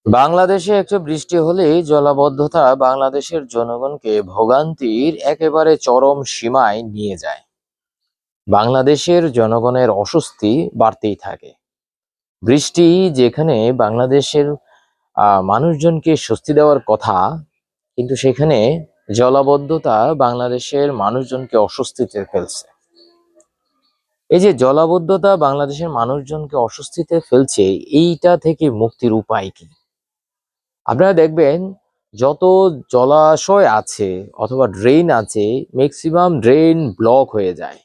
বাংলাদেশে একটু বৃষ্টি হলেই জলাবদ্ধতা বাংলাদেশের জনগণকে ভোগান্তির একেবারে চরম সীমায় নিয়ে যায়। বাংলাদেশের জনগণের অস্বস্তি বাড়তেই থাকে। বৃষ্টি যেখানে বাংলাদেশের মানুষজনকে স্বস্তি দেওয়ার কথা, কিন্তু সেখানে জলাবদ্ধতা বাংলাদেশের মানুষজনকে অস্বস্তিতে ফেলছে। এই যে জলাবদ্ধতা বাংলাদেশের মানুষজনকে অস্বস্তিতে ফেলছে, এইটা থেকে মুক্তির উপায় কি? আপনারা দেখবেন, যত জলাশয় আছে অথবা ড্রেন আছে, ম্যাক্সিমাম ড্রেন ব্লক হয়ে যায়।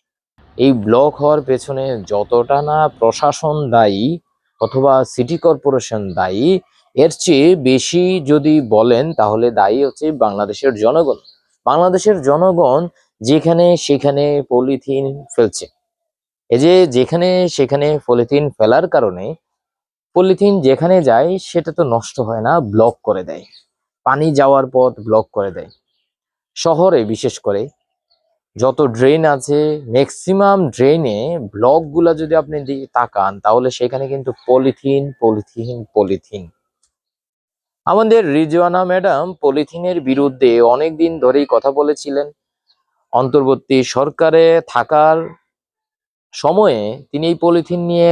এই ব্লক হওয়ার পেছনে যতটা না প্রশাসন দায়ী অথবা সিটি কর্পোরেশন দায়ী, এর চেয়ে বেশি যদি বলেন তাহলে দায়ী হচ্ছে বাংলাদেশের জনগণ। বাংলাদেশের জনগণ যেখানে সেখানে পলিথিন ফেলছে। এই যে যেখানে সেখানে পলিথিন ফেলার কারণে পলিথিন যেখানে যায় সেটা তো নষ্ট হয় না, ব্লক করে দেয়। পানি যাওয়ার পথ ব্লক করে দেয়। শহরে বিশেষ করে যত ড্রেন আছে, ম্যাক্সিমাম ড্রেনে ব্লক গুলা যদি আপনি তাকান, তাহলে সেখানে কিন্তু পলিথিন পলিথিন পলিথিন। আমাদের রিজওয়ানা ম্যাডাম পলিথিনের বিরুদ্ধে অনেক দিন ধরেই কথা বলেছিলেন। অন্তর্বর্তী সরকারে থাকার সময়ে তিনি এই পলিথিন নিয়ে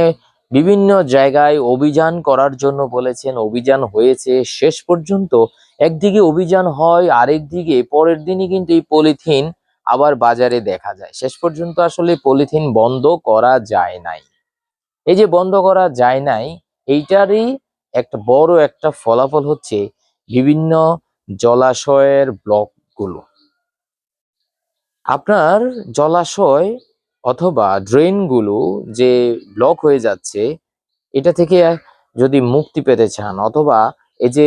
বিভিন্ন জায়গায় অভিযান করার জন্য বলেছেন। অভিযান হয়েছে, শেষ পর্যন্ত একদিকে অভিযান হয়, আরেকদিকে পরের দিনই কিন্তু এই পলিথিন আবার বাজারে দেখা যায়। শেষ পর্যন্ত আসলে পলিথিন বন্ধ করা যায় নাই। এই যে বন্ধ করা যায় নাই, এইটারই একটা বড় একটা ফলাফল হচ্ছে বিভিন্ন জলাশয়ের ব্লকগুলো। আপনার জলাশয় অথবা ড্রেনগুলো যে ব্লক হয়ে যাচ্ছে, এটা থেকে যদি মুক্তি পেতে চান, অথবা এই যে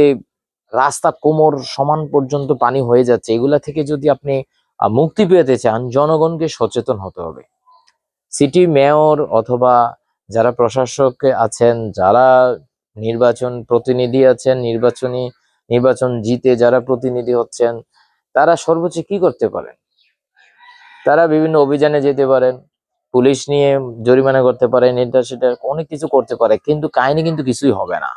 রাস্তা কোমর সমান পর্যন্ত পানি হয়ে যাচ্ছে, এগুলা থেকে যদি আপনি মুক্তি পেতে চান, জনগণকে সচেতন হতে হবে। সিটি মেয়র অথবা যারা প্রশাসক আছেন, যারা নির্বাচন প্রতিনিধি আছেন, নির্বাচন জিতে যারা প্রতিনিধি হচ্ছেন, তারা সর্বোচ্চ কি করতে পারেন? তারা বিভিন্ন অভিযানে যেতে পারেন, পুলিশ নিয়ে জরিমানা করতে পারেন, এটা সেটা অনেক কিছু করতে পারে, কিন্তু কাহিনী কিন্তু কিছুই হবে না।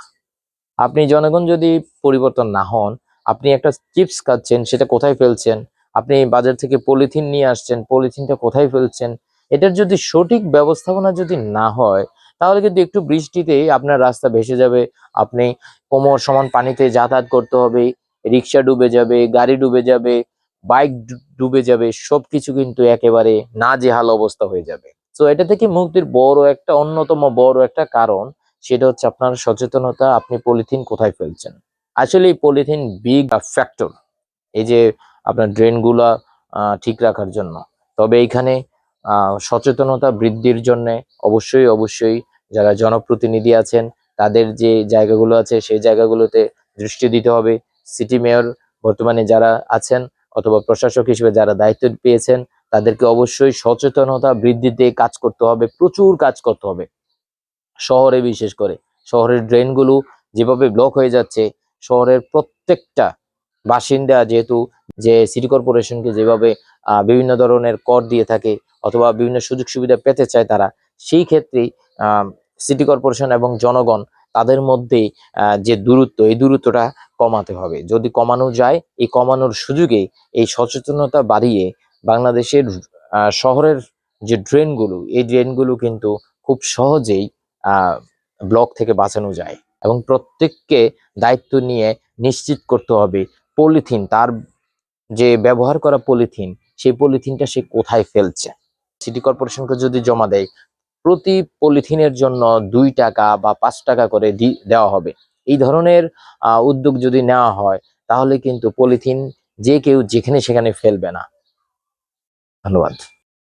আপনি জনগণ যদি পরিবর্তন না হন, আপনি একটা চিপস খাচ্ছেন, সেটা কোথায় ফেলছেন? আপনি বাজার থেকে পলিথিন নিয়ে আসছেন, পলিথিনটা কোথায় ফেলছেন? এটার যদি সঠিক ব্যবস্থাপনা যদি না হয়, তাহলে কিন্তু একটু বৃষ্টিতেই আপনার রাস্তা ভেসে যাবে। আপনি কোমর সমান পানিতে যাতায়াত করতে হবে, রিক্সা ডুবে যাবে, গাড়ি ডুবে যাবে, বাইক ডুবে যাবে, সবকিছু কিন্তু একেবারে নাজেহাল অবস্থা হয়ে যাবে। তো এটা থেকে মুক্তির অন্যতম বড় একটা কারণ, সেটা হচ্ছে আপনার সচেতনতা। আপনি পলিথিন কোথায় ফেলছেন? আসলে এই পলিথিন বিগ ফ্যাক্টর এই যে আপনার ড্রেন গুলা ঠিক রাখার জন্য। তবে এইখানে সচেতনতা বৃদ্ধির জন্য অবশ্যই অবশ্যই যারা জনপ্রতিনিধি আছেন, তাদের যে জায়গাগুলো আছে সেই জায়গাগুলোতে দৃষ্টি দিতে হবে। সিটি মেয়র বর্তমানে যারা আছেন অথবা প্রশাসক হিসেবে যারা দায়িত্ব পেয়েছেন, তাদেরকে অবশ্যই সচেতনতা বৃদ্ধিতে কাজ করতে হবে, প্রচুর কাজ করতে হবে। শহরে বিশেষ করে শহরের ড্রেনগুলো যেভাবে ব্লক হয়ে যাচ্ছে, শহরের প্রত্যেকটা বাসিন্দা যেহেতু যে সিটি কর্পোরেশনকে যেভাবে বিভিন্ন ধরনের কর দিয়ে থাকে অথবা বিভিন্ন সুযোগ সুবিধা পেতে চায় তারা, সেই ক্ষেত্রেই সিটি কর্পোরেশন এবং জনগণ তাদের মধ্যে যে দূরত্ব, এই দূরত্বটা কমাতে হবে। যদি কমানো যায়, এই কমানোর সুযোগে এই সচেতনতা বাড়িয়ে বাংলাদেশের শহরের যে ড্রেনগুলো, এই ড্রেনগুলো কিন্তু খুব সহজেই ব্লক থেকে বাঁচানো যায়। এবং প্রত্যেককে দায়িত্ব নিয়ে নিশ্চিত করতে হবে পলিথিন, তার যে ব্যবহার করা পলিথিন, সেই পলিথিনটা সে কোথায় ফেলছে। সিটি কর্পোরেশনকে যদি জমা দেয়, প্রতি পলিথিনের জন্য 2 টাকা বা 5 টাকা করে দেওয়া হবে। এই ধরনের উদ্যোগ যদি নেওয়া হয়, তাহলে কিন্তু পলিথিন যে কেউ যেখানে সেখানে ফেলবে না। ধন্যবাদ।